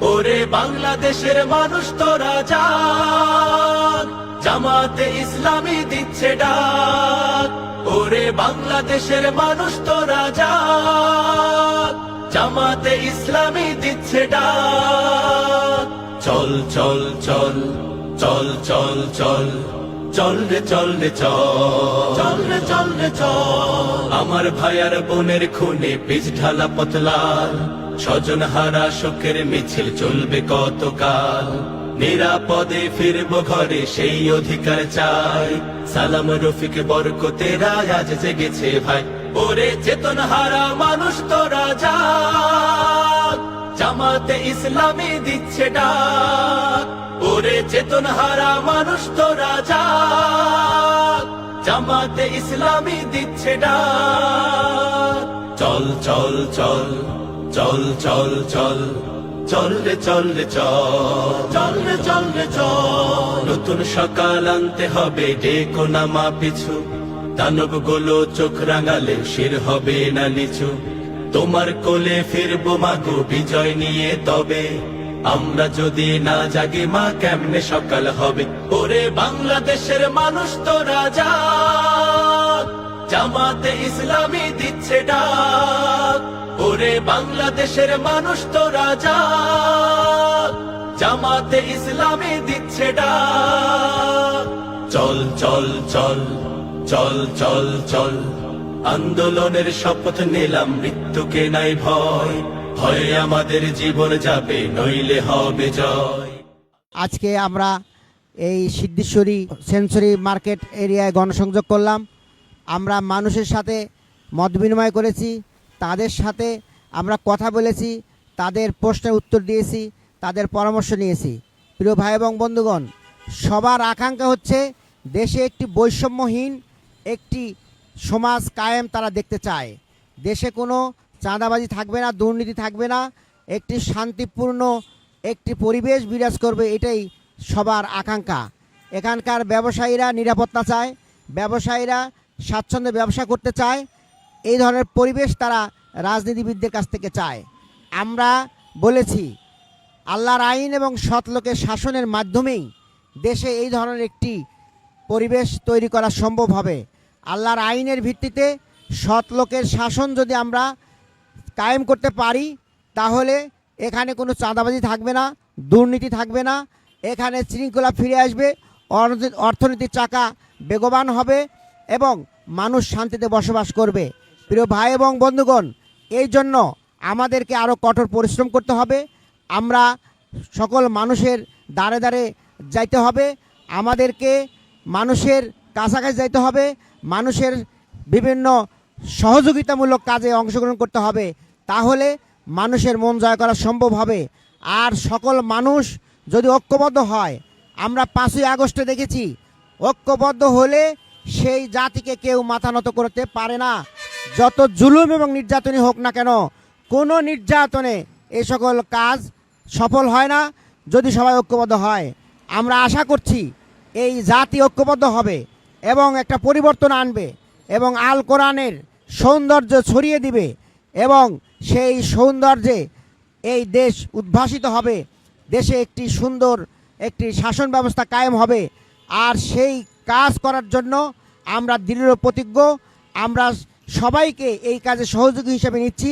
ওরে বাংলাদেশের মানুষ তোরা জাগ, জামাতে ইসলামী দিচ্ছে ডাক। ওরে বাংলাদেশের মানুষ তোরা জাগ, জামাতে ইসলামী দিচ্ছে ডাক। চল চল চল চল চল চল চল রে চল রে চল, চল রে চল রে চল। আমার ভাইয়ার বোনের খুনে পিচ ঢালা পথলাল, স্বজন হারা শোকের মিছিল চলবে কতকাল। নিরাপদে ফিরবো ঘরে সেই অধিকার চাই। সালাম রফিক বরকতেরা আজ জেগেছে ভাই। ওরে চেতন হারা মানুষ তোরা জাগ, জামাতে ইসলামী দিচ্ছে ডাক। ওরে চেতন হারা মানুষ তোরা জাগ, জামাতে ইসলামী দিচ্ছে ডাক। চল চল চল চল চল চল চল রে চল রে চল, চল রে চল রে চল। নতুন সকাল আনতে হবে ডেকো নামা পিছু, দানব গুলো চোখ রাঙালে শির হবে না নিচু। তোমার কোলে ফিরবো মাগো বিজয় নিয়ে, তবে আমরা যদি না জাগি মা কেমনে সকাল হবে। ওরে বাংলাদেশের মানুষ তোরা জাগ, জামাতে ইসলামী দিচ্ছে ডাক। ওরে বাংলাদেশের মানুষ তোরা জাগ, জামাতে ইসলামী দিচ্ছে ডাক। চল চল চল চল চল চল, আন্দোলনের শপথ নিলাম মৃত্যুকে নাই ভয়। ভয়ে আমাদের জীবন যাবে নইলে হবে জয়। আজকে আমরা এই সিদ্ধেশ্বরী সেঞ্চুরি মার্কেট এরিয়ায় গণসংযোগ করলাম। আমরা মানুষের সাথে মত বিনিময় করেছি, তাদের সাথে আমরা কথা বলেছি, তাদের প্রশ্নের উত্তর দিয়েছি, তাদের পরামর্শ নিয়েছি। প্রিয় ভাই এবং বন্ধুগণ, সবার আকাঙ্ক্ষা হচ্ছে দেশে একটি বৈষম্যহীন একটি সমাজ কায়েম তারা দেখতে চায়। দেশে কোনো চাঁদাবাজি থাকবে না, দুর্নীতি থাকবে না, একটি শান্তিপূর্ণ একটি পরিবেশ বিরাজ করবে, এটাই সবার আকাঙ্ক্ষা। এখানকার ব্যবসায়ীরা নিরাপত্তা চায়, ব্যবসায়ীরা স্বাচ্ছন্দ্যে ব্যবসা করতে চায়। এই ধরনের পরিবেশ তারা রাজনীতিবিদদের কাছ থেকে চায়। আমরা বলেছি আল্লাহর আইন এবং সৎ লোকের শাসনের মাধ্যমেই দেশে এই ধরনের একটি পরিবেশ তৈরি করা সম্ভব হবে। আল্লাহর আইনের ভিত্তিতে সৎ লোকের শাসন যদি আমরা কায়েম করতে পারি, তাহলে এখানে কোনো চাঁদাবাজি থাকবে না, দুর্নীতি থাকবে না, এখানে শৃঙ্খলা ফিরে আসবে, অর্থনীতির চাকা বেগবান হবে এবং মানুষ শান্তিতে বসবাস করবে। প্রিয় ভাই এবং বন্ধুগণ, এই জন্য আমাদেরকে আরও কঠোর পরিশ্রম করতে হবে। আমরা সকল মানুষের দ্বারে দ্বারে যাইতে হবে, আমাদেরকে মানুষের কাছাকাছি যাইতে হবে, মানুষের বিভিন্ন সহযোগিতামূলক কাজে অংশগ্রহণ করতে হবে। তাহলে মানুষের মন জয় করা সম্ভব হবে। আর সকল মানুষ যদি ঐক্যবদ্ধ হয়, আমরা 5ই আগস্টে দেখেছি, ঐক্যবদ্ধ হলে সেই জাতিকে কেউ মাথা নত করতে পারে না। যত জুলুম এবং নির্যাতনই হোক না কেন, কোনো নির্যাতনে এই সকল কাজ সফল হয় না যদি সবাই ঐক্যবদ্ধ হয়। আমরা আশা করছি এই জাতি ঐক্যবদ্ধ হবে এবং একটা পরিবর্তন আনবে এবং আল কোরআনের সৌন্দর্য ছড়িয়ে দিবে এবং সেই সৌন্দর্যে এই দেশ উদ্ভাসিত হবে। দেশে একটি সুন্দর একটি শাসন ব্যবস্থা কায়েম হবে। আর সেই কাজ করার জন্য আমরা দৃঢ় প্রতিজ্ঞ। আমরা সবাইকে এই কাজে সহযোগী হিসেবে নিচ্ছি।